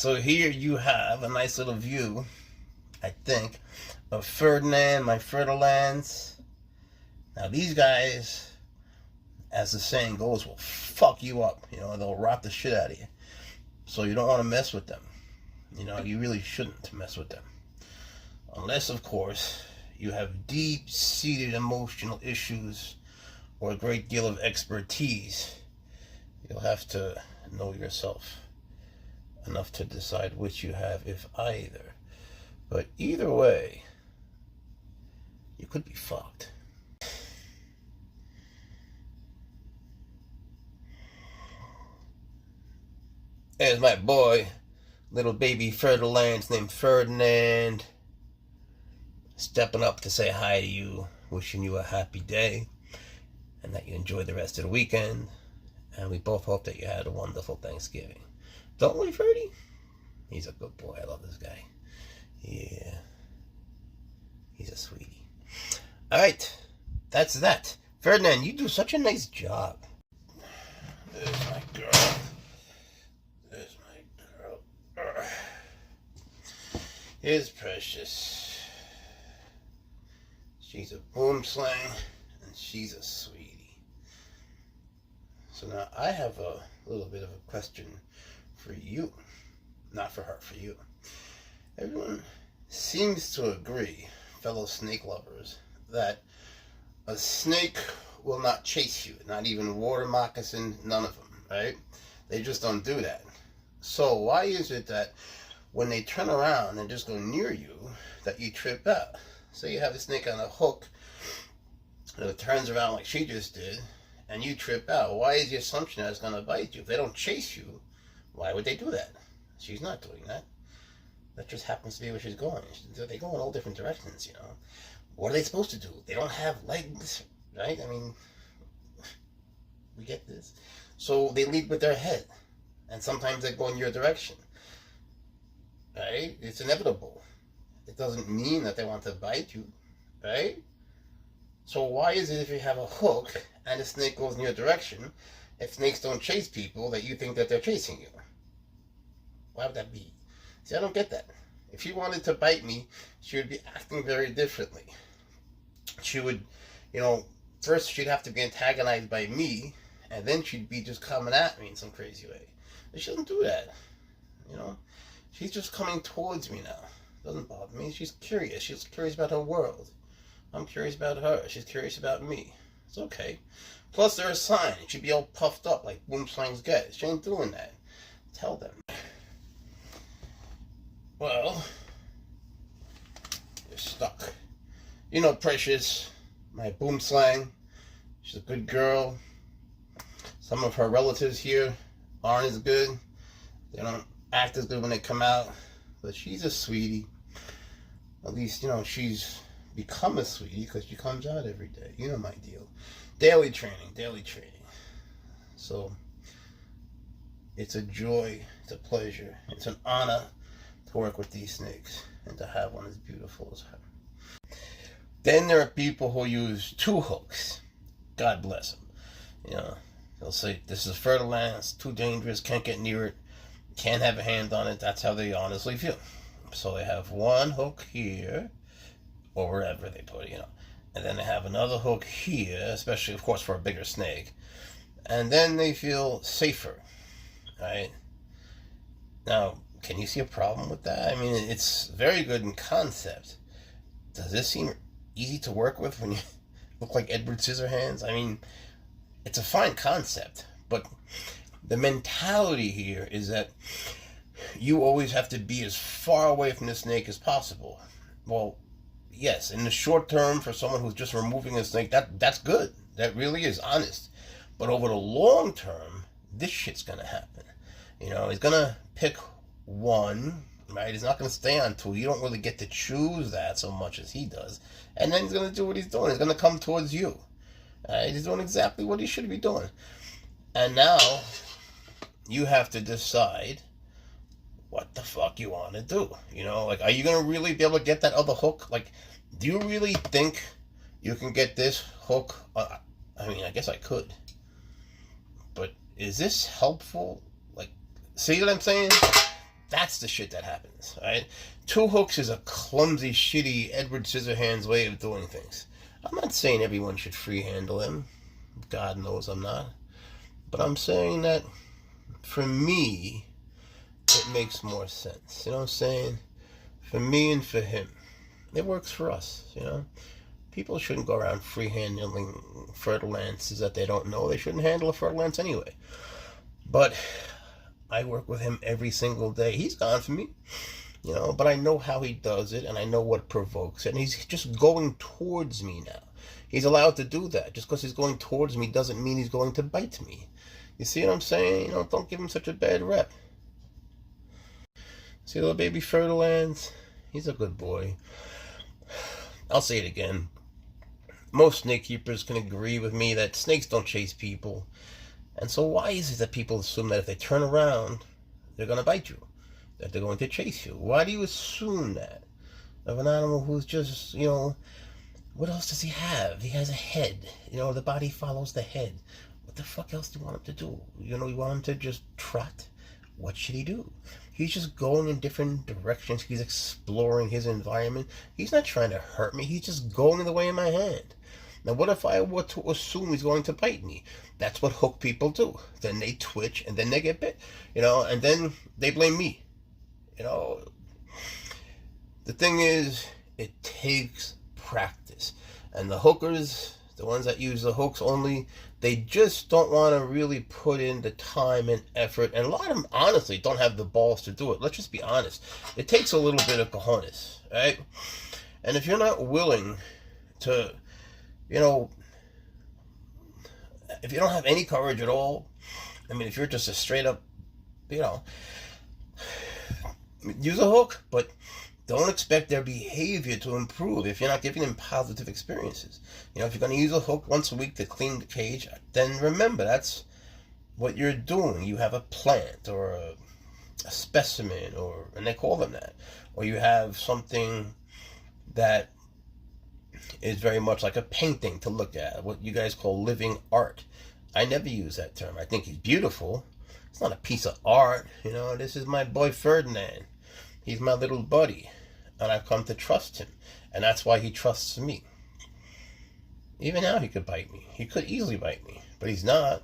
So here you have a nice little view, I think, of Ferdinand, my Fertilands. Now these guys, as the saying goes, will fuck you up. You know, they'll rot the shit out of you. So you don't want to mess with them. You know, you really shouldn't mess with them. Unless, of course, you have deep-seated emotional issues or a great deal of expertise. You'll have to know yourself enough to decide which you have, if either. But either way, you could be fucked. There's my boy, little baby Fertilands named Ferdinand, stepping up to say hi to you, wishing you a happy day, and that you enjoy the rest of the weekend. And we both hope that you had a wonderful Thanksgiving. Don't we, Ferdy? He's a good boy. I love this guy. Yeah. He's a sweetie. Alright. That's that. Ferdinand, you do such a nice job. There's my girl. There's my girl. Here's Precious. She's a boom slang, and she's a sweetie. So now I have a little bit of a question for you. Not for her, for you. Everyone seems to agree, fellow snake lovers, that a snake will not chase you. Not even water moccasin, none of them, right? They just don't do that. So why is it that when they turn around and just go near you, that you trip out? So you have a snake on a hook, and it turns around like she just did, and you trip out. Why is the assumption that it's going to bite you? If they don't chase you, why would they do that? She's not doing that. That just happens to be where she's going. They go in all different directions, you know. What are they supposed to do? They don't have legs, right? I mean, we get this. So they lead with their head, and sometimes they go in your direction, right? It's inevitable. It doesn't mean that they want to bite you, right? So why is it if you have a hook and a snake goes in your direction, if snakes don't chase people, that you think that they're chasing you? Why would that be? See, I don't get that. If she wanted to bite me, she would be acting very differently. She would, you know, first she'd have to be antagonized by me, and then she'd be just coming at me in some crazy way. But she doesn't do that, you know? She's just coming towards me now. Doesn't bother me. She's curious. She's curious about her world. I'm curious about her. She's curious about me. It's okay. Plus, they're a sign. It should be all puffed up like boom slangs get. She ain't doing that. Tell them. Well, you're stuck. You know Precious, my boom slang. She's a good girl. Some of her relatives here aren't as good. They don't act as good when they come out. But she's a sweetie. At least, you know, she's become a sweetie because she comes out every day. You know my deal. Daily training, daily training. So, it's a joy, it's a pleasure, it's an honor to work with these snakes and to have one as beautiful as her. Then there are people who use 2 hooks. God bless them. You know, they'll say, this is Fertiland, it's too dangerous, can't get near it, can't have a hand on it. That's how they honestly feel. So they have one hook here, or wherever they put it, you know. And then they have another hook here, especially, of course, for a bigger snake. And then they feel safer, right? Now, can you see a problem with that? I mean, it's very good in concept. Does this seem easy to work with when you look like Edward Scissorhands? I mean, it's a fine concept, but the mentality here is that you always have to be as far away from the snake as possible. Well, yes, in the short term, for someone who's just removing a snake, that's good. That really is honest. But over the long term, this shit's gonna happen. You know, he's gonna pick one, right? He's not gonna stay on 2. You don't really get to choose that so much as he does. And then he's gonna do what he's doing. He's gonna come towards you. He's doing exactly what he should be doing. And now, you have to decide what the fuck you want to do. You know, like, are you going to really be able to get that other hook? Like, do you really think you can get this hook? I mean, I guess I could. But is this helpful? Like, see what I'm saying? That's the shit that happens, right? Two hooks is a clumsy, shitty Edward Scissorhands way of doing things. I'm not saying everyone should free handle him. God knows I'm not. But I'm saying that for me, it makes more sense. You know what I'm saying? For me and for him. It works for us, you know? People shouldn't go around free handling fertile lances that they don't know. They shouldn't handle a fertile lance anyway. But I work with him every single day. He's gone for me, you know, but I know how he does it, and I know what provokes it, and he's just going towards me now. He's allowed to do that. Just because he's going towards me doesn't mean he's going to bite me. You see what I'm saying? You know, don't give him such a bad rep. See little baby Ferdinand? He's a good boy. I'll say it again. Most snake keepers can agree with me that snakes don't chase people. And so why is it that people assume that if they turn around, they're going to bite you? That they're going to chase you? Why do you assume that of an animal who's just, you know, what else does he have? He has a head. You know, the body follows the head. What the fuck else do you want him to do? You know, you want him to just trot? What should he do? He's just going in different directions. He's exploring his environment. He's not trying to hurt me. He's just going in the way of my hand. Now, what if I were to assume he's going to bite me? That's what hook people do. Then they twitch, and then they get bit. You know, and then they blame me. You know, the thing is, it takes practice. And the hookers, the ones that use the hooks only, they just don't want to really put in the time and effort. And a lot of them, honestly, don't have the balls to do it. Let's just be honest. It takes a little bit of cojones, right? And if you're not willing to, you know, if you don't have any courage at all, I mean, if you're just a straight up, you know, use a hook, but don't expect their behavior to improve if you're not giving them positive experiences. You know, if you're going to use a hook once a week to clean the cage, then remember, that's what you're doing. You have a plant or a specimen, or, and they call them that, or you have something that is very much like a painting to look at, what you guys call living art. I never use that term. I think he's beautiful. It's not a piece of art. You know, this is my boy Ferdinand. He's my little buddy, and I've come to trust him, and that's why he trusts me. Even now he could bite me. He could easily bite me, but he's not.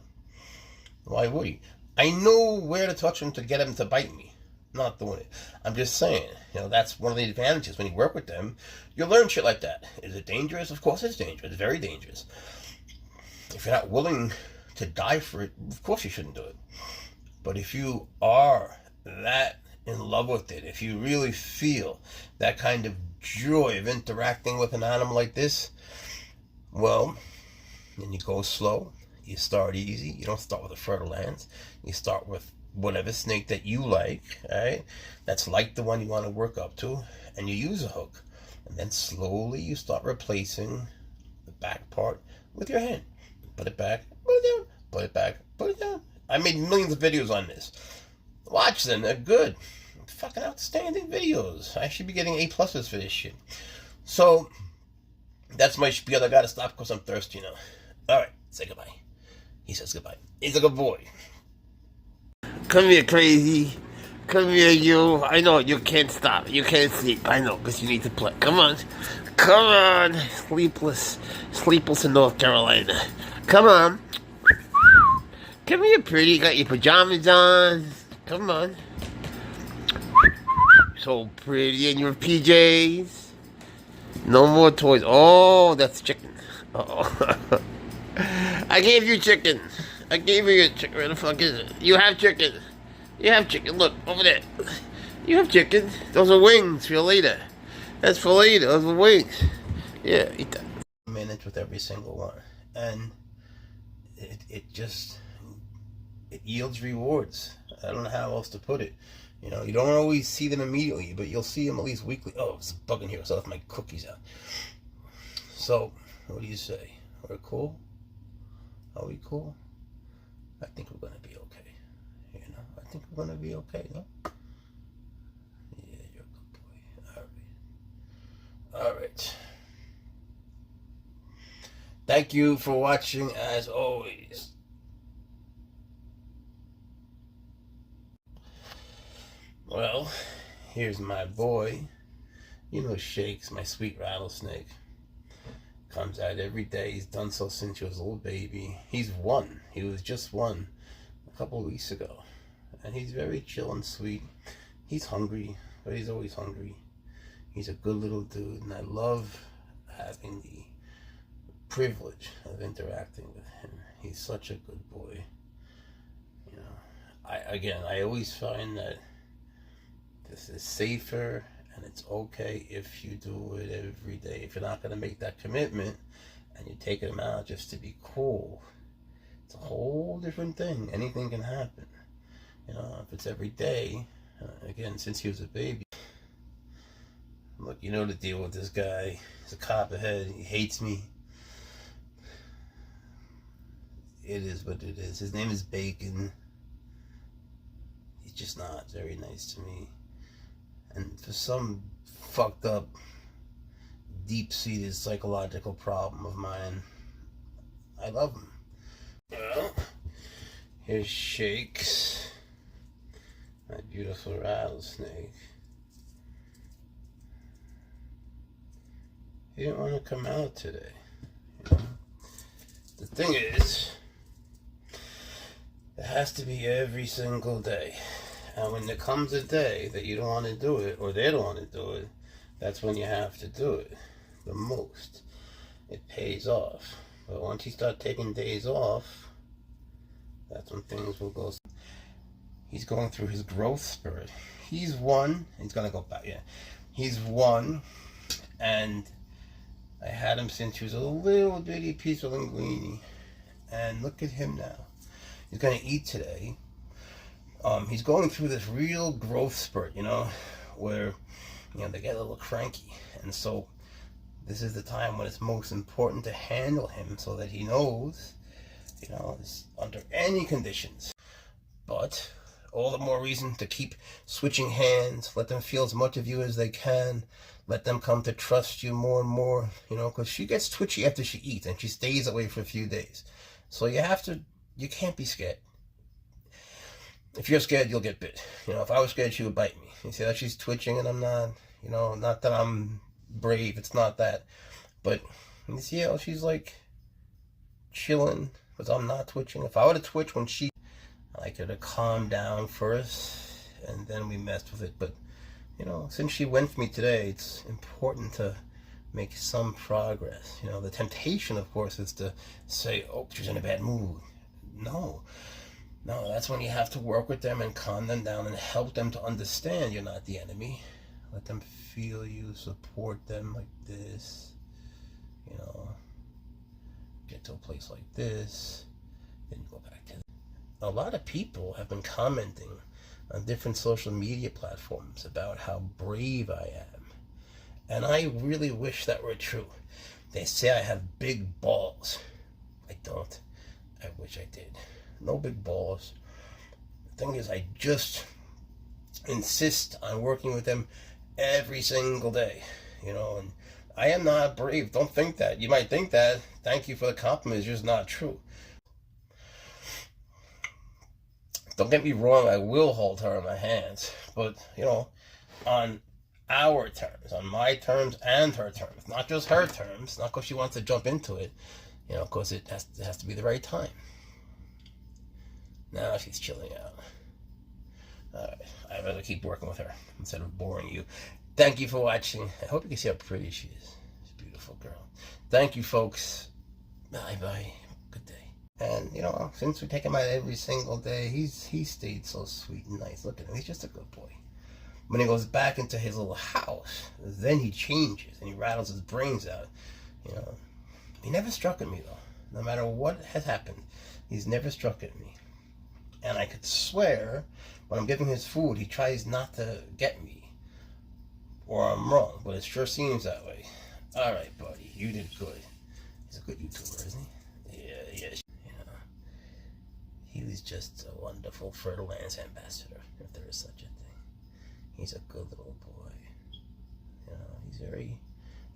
Why would he? I know where to touch him to get him to bite me. I'm not doing it. I'm just saying, you know, that's one of the advantages. When you work with them, you learn shit like that. Is it dangerous? Of course it's dangerous. It's very dangerous. If you're not willing to die for it, of course you shouldn't do it. But if you are that in love with it, if you really feel that kind of joy of interacting with an animal like this, well, then you go slow. You start easy. You don't start with a fertile lance. You start with whatever snake that you like, right? That's like the one you want to work up to, and you use a hook. And then slowly you start replacing the back part with your hand. Put it back, put it down, put it back, put it down. I made millions of videos on this. Watch them, they're good. Fucking outstanding videos. I should be getting A+ for this shit. So, that's my spiel. I gotta stop because I'm thirsty now. Alright, say goodbye. He says goodbye. He's a good boy. Come here, crazy. Come here, you. I know, you can't stop. You can't sleep. I know, because you need to play. Come on. Come on. Sleepless in North Carolina. Come on. Come here, pretty. You got your pajamas on. Come on. So pretty in your PJs. No more toys. Oh, that's chicken. Uh-oh. I gave you chicken. I gave you your chicken. Where the fuck is it? You have chicken. You have chicken. Look, over there. You have chicken. Those are wings for later. That's for later. Those are wings. Yeah, eat that. Manage with every single one. And it yields rewards. I don't know how else to put it. You know, you don't always see them immediately, but you'll see them at least weekly. Oh, it's a bug in here, so I left my cookies out. So, what do you say? Are we cool? Are we cool? I think we're going to be okay. You know, I think we're going to be okay, no? Yeah, you're a good boy. All right. Thank you for watching, as always. Well, here's my boy. You know Shakes, my sweet rattlesnake. Comes out every day. He's done so since he was a little baby. He's one. He was just one a couple of weeks ago. And he's very chill and sweet. He's hungry, but he's always hungry. He's a good little dude, and I love having the privilege of interacting with him. He's such a good boy. You know, I always find that this is safer and it's okay if you do it every day. If you're not going to make that commitment and you're taking him out just to be cool, it's a whole different thing. Anything can happen. You know, if it's every day, again, since he was a baby. Look, you know the deal with this guy. He's a copperhead. He hates me. It is what it is. His name is Bacon. He's just not very nice to me. And for some fucked up, deep-seated psychological problem of mine, I love him. Well, here's Shakes, my beautiful rattlesnake. He didn't want to come out today. You know? The thing is, it has to be every single day. And when there comes a day that you don't want to do it, or they don't want to do it, that's when you have to do it the most. It pays off. But once you start taking days off, that's when things will go. He's going through his growth spurt. He's one. He's going to go back, yeah. He's one, and I had him since he was a little bitty piece of linguine. And look at him now. He's going to eat today. He's going through this real growth spurt, you know, where, you know, they get a little cranky. And so this is the time when it's most important to handle him so that he knows, you know, it's under any conditions. But all the more reason to keep switching hands. Let them feel as much of you as they can. Let them come to trust you more and more, you know, because she gets twitchy after she eats and she stays away for a few days. So you can't be scared. If you're scared, you'll get bit. You know, if I was scared, she would bite me. You see that she's twitching and I'm not, you know, not that I'm brave. It's not that. But you see how she's like chilling because I'm not twitching. If I were to twitch when I like her to calm down first and then we messed with it. But, you know, since she went for me today, it's important to make some progress. You know, the temptation, of course, is to say, oh, she's in a bad mood. No, that's when you have to work with them and calm them down and help them to understand you're not the enemy. Let them feel you, support them like this, you know, get to a place like this, then go back to a lot of people have been commenting on different social media platforms about how brave I am. And I really wish that were true. They say I have big balls. I don't. I wish I did. No big balls. The thing is, I just insist on working with them every single day, you know, and I am not brave. Don't think that. You might think that. Thank you for the compliment. It's just not true. Don't get me wrong, I will hold her in my hands, but, you know, on our terms, on my terms and her terms, not just her terms, not because she wants to jump into it, you know, because it has to be the right time. Now she's chilling out. Alright, I'd rather keep working with her instead of boring you. Thank you for watching. I hope you can see how pretty she is. She's a beautiful girl. Thank you, folks. Bye-bye. Good day. And, you know, since we take him out every single day, he stayed so sweet and nice. Look at him. He's just a good boy. When he goes back into his little house, then he changes and he rattles his brains out. You know, he never struck at me, though. No matter what has happened, he's never struck at me. And I could swear, when I'm giving his food, he tries not to get me. Or I'm wrong, but it sure seems that way. Alright, buddy, you did good. He's a good YouTuber, isn't he? Yeah. You know, he was just a wonderful fertile lands ambassador, if there is such a thing. He's a good little boy. You know,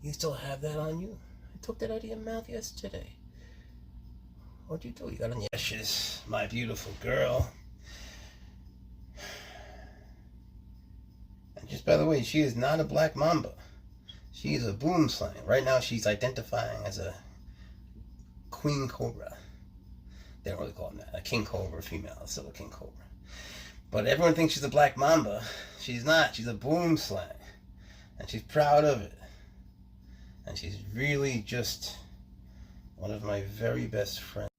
you still have that on you? I took that out of your mouth yesterday. What'd you do? You got on your ashes, my beautiful girl. Just by the way, she is not a black mamba. She is a boom slang. Right now she's identifying as a queen cobra. They don't really call them that. A king cobra female. It's still a king cobra. But everyone thinks she's a black mamba. She's not. She's a boom slang. And she's proud of it. And she's really just one of my very best friends.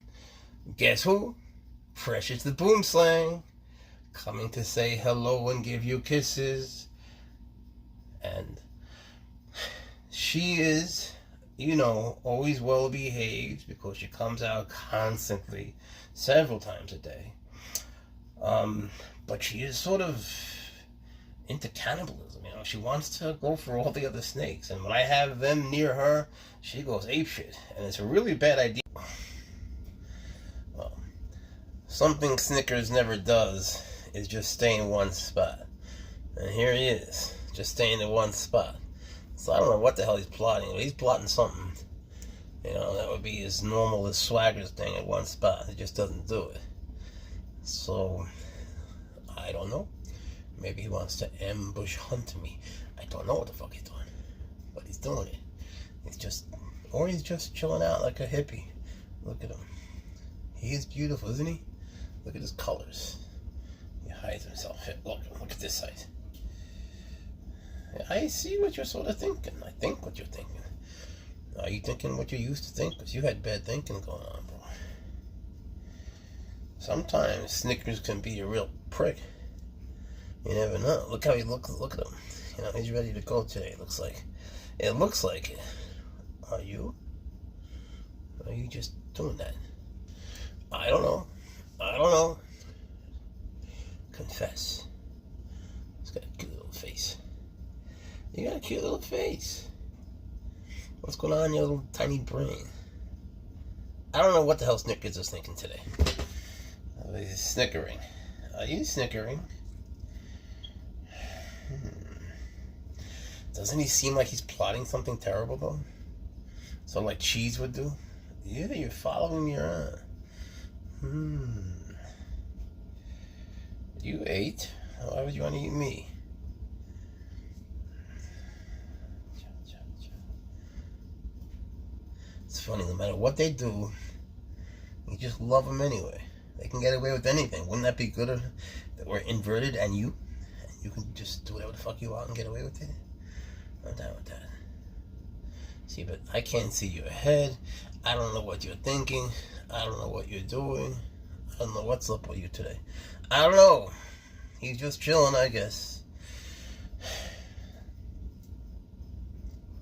Guess who? Precious the boom slang. Coming to say hello and give you kisses. And she is, you know, always well behaved because she comes out constantly, several times a day. But she is sort of into cannibalism, you know. She wants to go for all the other snakes, and when I have them near her, she goes apeshit, and it's a really bad idea. Well, something Snickers never does is just stay in one spot, and here he is, just staying in one spot. So I don't know what the hell he's plotting, but he's plotting something. You know, that would be his normal, his swagger thing at one spot. He just doesn't do it. So, I don't know. Maybe he wants to ambush hunt me. I don't know what the fuck he's doing. But he's doing it. He's just, or he's just chilling out like a hippie. Look at him. He is beautiful, isn't he? Look at his colors. He hides himself. Look at this side. I see what you're sort of thinking. I think what you're thinking. Are you thinking what you used to think? Because you had bad thinking going on, bro. Sometimes Snickers can be a real prick. You never know. Look how he looks. Look at him. You know, he's ready to go today. It looks like it. Are you? Or are you just doing that? I don't know. Confess. He's got a cute little face. You got a cute little face. What's going on in your little tiny brain? I don't know what the hell Snickers is thinking today. He's snickering. Are you snickering? Doesn't he seem like he's plotting something terrible, though? So like Cheese would do? Yeah, you're following me around. You ate? Why would you want to eat me? It's funny, no matter what they do, you just love them anyway. They can get away with anything. Wouldn't that be good if that we're inverted and you can just do whatever the fuck you want and get away with it? I'm down with that. See, but I can't see your head. I don't know what you're thinking. I don't know what you're doing. I don't know what's up with you today. I don't know. He's just chilling, I guess.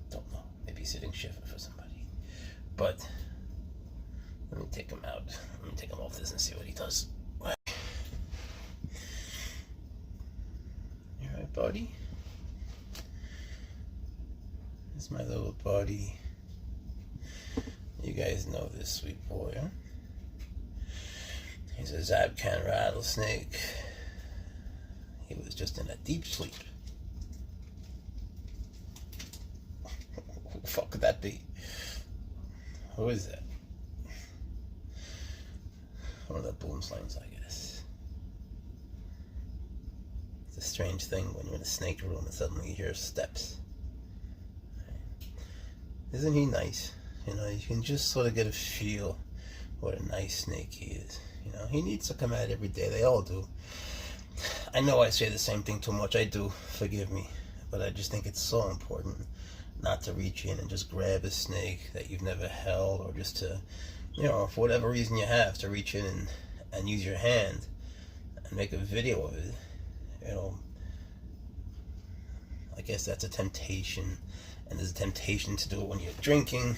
Don't know. Maybe he's sitting shift for somebody. But let me take him out. Let me take him off this and see what he does. You alright, buddy? This is my little buddy. You guys know this sweet boy, huh? He's a Zabcan rattlesnake. He was just in a deep sleep. Who the fuck could that be? Who is that? One of the boom slangs, I guess. It's a strange thing when you're in a snake room and suddenly you hear steps. Isn't he nice? You know, you can just sort of get a feel what a nice snake he is. You know, he needs to come out every day. They all do. I know I say the same thing too much. I do. Forgive me. But I just think it's so important not to reach in and just grab a snake that you've never held, or just to, you know, for whatever reason you have, to reach in and use your hand and make a video of it. You know, I guess that's a temptation. And there's a temptation to do it when you're drinking.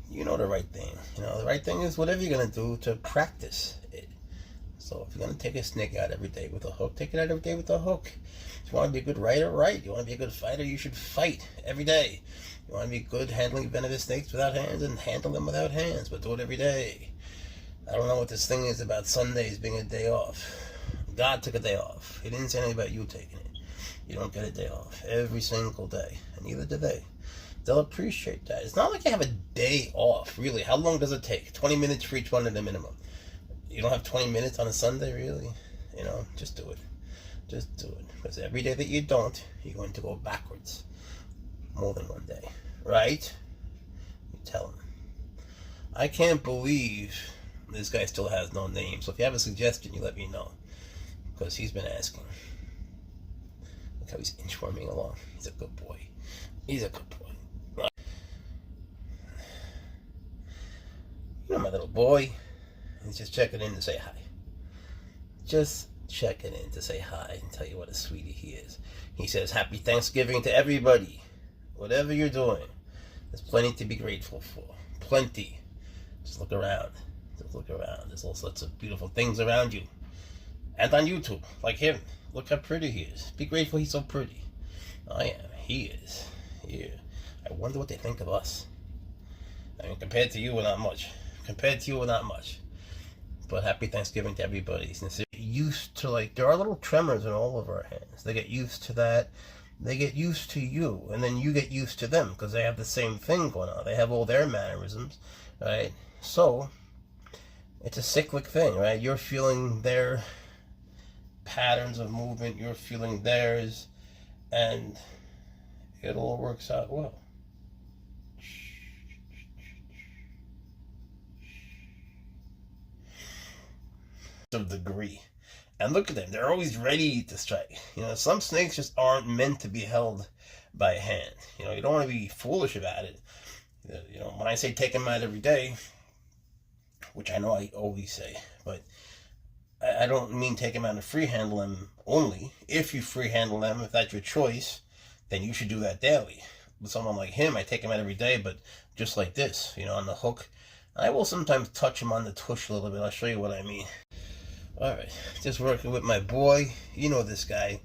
You know the right thing. You know, the right thing is whatever you're going to do to practice it. So if you're going to take a snake out every day with a hook, take it out every day with a hook. If you want to be a good writer, write. You want to be a good fighter, you should fight every day. You want to be good handling venomous snakes without hands, and handle them without hands, but do it every day. I don't know what this thing is about Sundays being a day off. God took a day off. He didn't say anything about you taking it. You don't get a day off every single day, and neither do they. They'll appreciate that. It's not like you have a day off, really. How long does it take? 20 minutes for each one at the minimum. You don't have 20 minutes on a Sunday, really? You know, just do it. Just do it. Because every day that you don't, you're going to go backwards more than one day. Right? You tell him. I can't believe this guy still has no name. So if you have a suggestion, you let me know. Because he's been asking. Look how he's inchworming along. He's a good boy. He's a good boy. You know my little boy. He's just checking in to say hi. Just checking in to say hi and tell you what a sweetie he is. He says, Happy Thanksgiving to everybody. Whatever you're doing, there's plenty to be grateful for. Plenty. Just look around. Just look around. There's all sorts of beautiful things around you. And on YouTube, like him. Look how pretty he is. Be grateful he's so pretty. I am. He is. Yeah. I wonder what they think of us. I mean, compared to you, we're not much. Compared to you, we're not much. But happy Thanksgiving to everybody. Since they're used to, like, there are little tremors in all of our hands. They get used to that. They get used to you. And then you get used to them because they have the same thing going on. They have all their mannerisms, right? So, it's a cyclic thing, right? You're feeling their patterns of movement. You're feeling theirs. And it all works out well. Of degree. And look at them. They're always ready to strike. You know, some snakes just aren't meant to be held by hand. You know, you don't want to be foolish about it. You know, when I say take them out every day, which I know I always say, but I don't mean take them out and free handle them only. If you free handle them, if that's your choice, then you should do that daily. With someone like him, I take him out every day, but just like this, you know, on the hook. I will sometimes touch him on the tush a little bit. I'll show you what I mean. Alright, just working with my boy. You know this guy.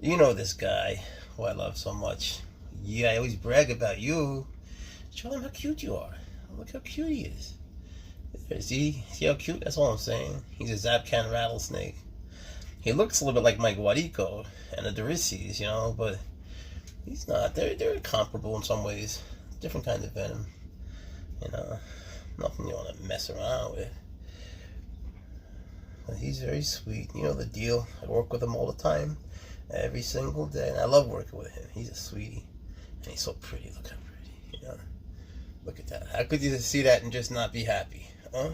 You know this guy who I love so much. Yeah, I always brag about you. Show him how cute you are. Look how cute he is. See how cute? That's all I'm saying. He's a Zapcan rattlesnake. He looks a little bit like my Guarico and a Dorices, you know, but he's not. They're comparable in some ways. Different kind of venom. You know, nothing you want to mess around with. But he's very sweet. You know the deal. I work with him all the time. Every single day. And I love working with him. He's a sweetie. And he's so pretty. Look how pretty. You know? Look at that. How could you see that and just not be happy? Huh?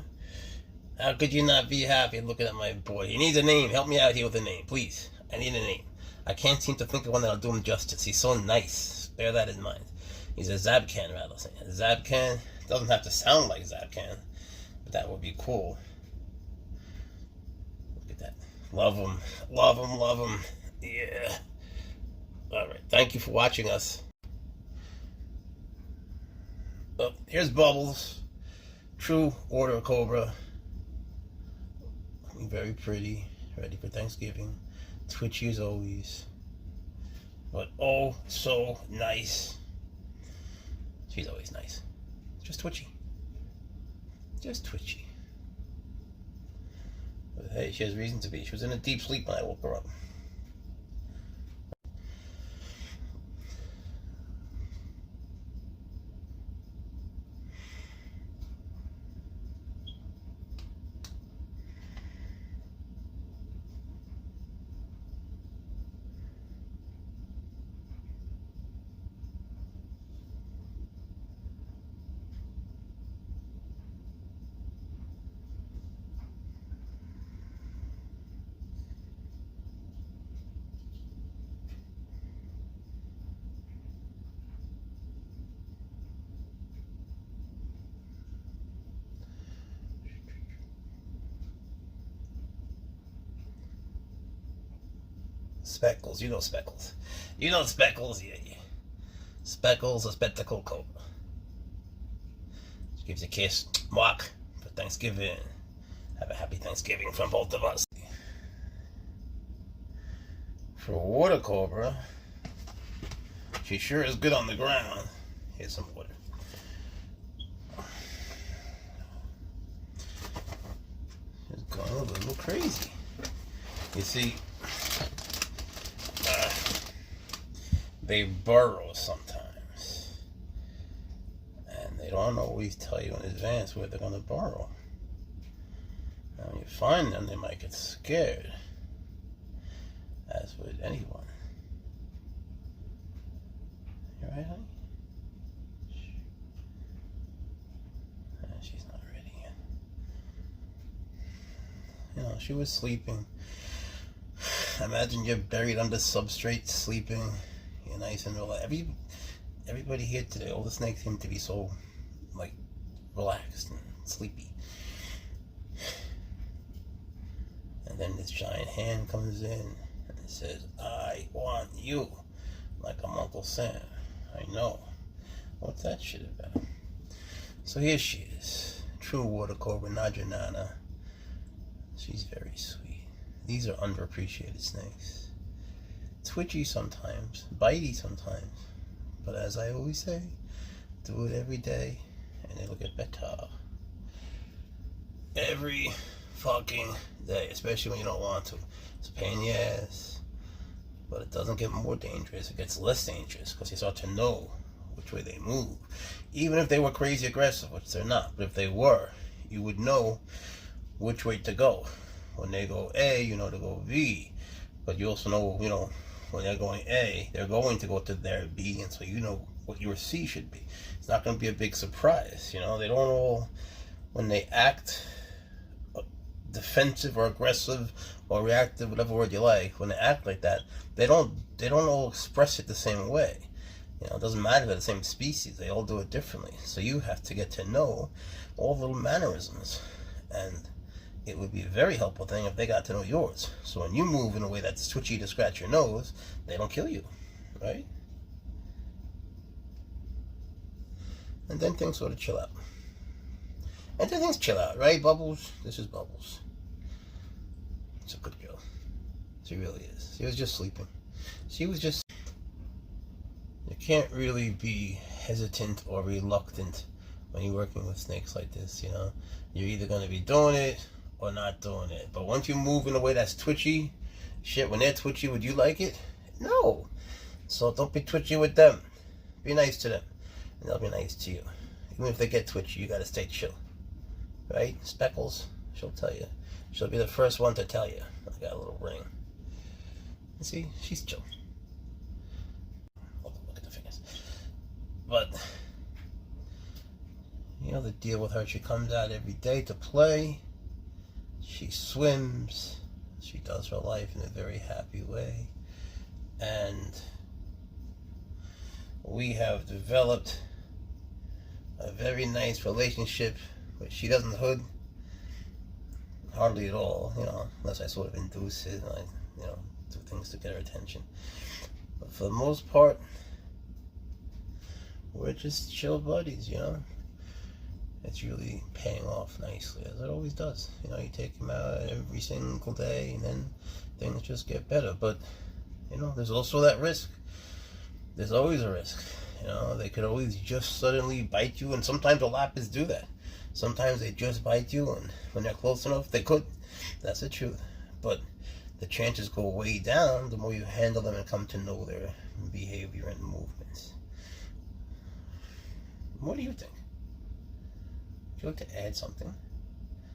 How could you not be happy looking at my boy? He needs a name. Help me out here with a name, please. I need a name. I can't seem to think of one that'll do him justice. He's so nice. Bear that in mind. He's a Zapcan rattlesnake. Zapcan doesn't have to sound like Zapcan, but that would be cool. Look at that. Love him. Love him. Love him. Yeah. Alright. Thank you for watching us. Oh, here's Bubbles. True order cobra. Very pretty. Ready for Thanksgiving. Twitchy as always. But oh, so nice. She's always nice. Just twitchy. Just twitchy. But hey, she has reason to be. She was in a deep sleep when I woke her up. Speckles, you know Speckles. You know Speckles, yeah. Speckles, a spectacle cobra. She gives you a kiss, walk for Thanksgiving. Have a happy Thanksgiving from both of us. For a water cobra, she sure is good on the ground. Here's some water. She's going a little crazy. You see, they burrow sometimes, and they don't always tell you in advance where they're going to burrow. And when you find them, they might get scared. As mess with anyone. You alright, honey? She's not ready yet. You know, she was sleeping. Imagine you're buried under substrate, sleeping. You're nice and relaxed. Everybody here today, all the snakes seem to be so, like, relaxed and sleepy. And then this giant hand comes in and it says, I want you, like I'm Uncle Sam. I know. What's that shit about? So here she is, true water cobra, Najanana. She's very sweet. These are underappreciated snakes. Twitchy sometimes, bitey sometimes. But as I always say, do it every day and it'll get better. Every fucking day, especially when you don't want to. It's a pain in the ass, but it doesn't get more dangerous. It gets less dangerous because you start to know which way they move. Even if they were crazy aggressive, which they're not, but if they were, you would know which way to go. When they go A, you know to go V, but you also know, you know, when they're going A, they're going to go to their B, and so you know what your C should be. It's not going to be a big surprise, you know. They don't all, when they act defensive or aggressive or reactive, whatever word you like, when they act like that, they don't all express it the same way. You know, it doesn't matter if they're the same species, they all do it differently. So you have to get to know all the little mannerisms, and it would be a very helpful thing if they got to know yours. So when you move in a way that's twitchy to scratch your nose, they don't kill you, right? And then things sort of chill out. And then things chill out, right, Bubbles? This is Bubbles. It's a good girl. She really is. She was just sleeping. She was just... You can't really be hesitant or reluctant when you're working with snakes like this, you know. You're either going to be doing it or not doing it. But once you move in a way that's twitchy, shit, when they're twitchy, would you like it? No. So don't be twitchy with them. Be nice to them, and they'll be nice to you. Even if they get twitchy, you got to stay chill. Right? Speckles, she'll tell you. She'll be the first one to tell you. I got a little ring. You see? She's chill. Look at the fingers. But, you know the deal with her. She comes out every day to play. She swims. She does her life in a very happy way. And we have developed a very nice relationship. But she doesn't hood hardly at all, you know, unless I sort of induce it and I, you know, do things to get her attention. But for the most part, we're just chill buddies, you know. It's really paying off nicely, as it always does. You know, you take them out every single day and then things just get better. But, you know, there's also that risk. There's always a risk. You know, they could always just suddenly bite you, and sometimes the lapids do that. Sometimes they just bite you, and when they're close enough, they could. That's the truth. But the chances go way down the more you handle them and come to know their behavior and movements. What do you think? Would you like to add something?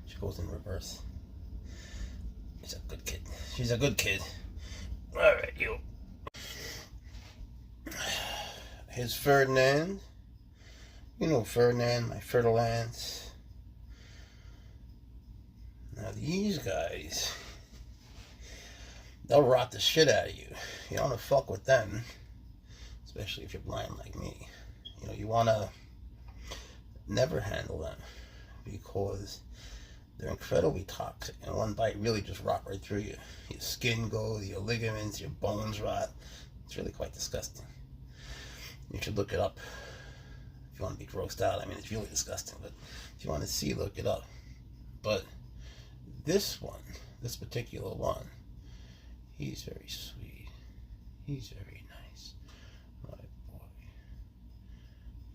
She goes in reverse. She's a good kid. She's a good kid. Alright, you. Here's Ferdinand. You know Ferdinand, my Fertilance. Now these guys, they'll rot the shit out of you. You don't want to fuck with them, especially if you're blind like me. You know, you want to never handle them because they're incredibly toxic, and one bite really just rot right through you. Your skin goes, your ligaments, your bones rot. It's really quite disgusting. You should look it up. If you want to be grossed out, I mean, it's really disgusting, but if you want to see, look it up. But this one, this particular one, he's very sweet. He's very nice. My boy.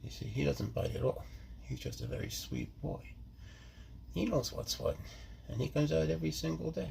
You see, he doesn't bite at all. He's just a very sweet boy. He knows what's what, and he comes out every single day.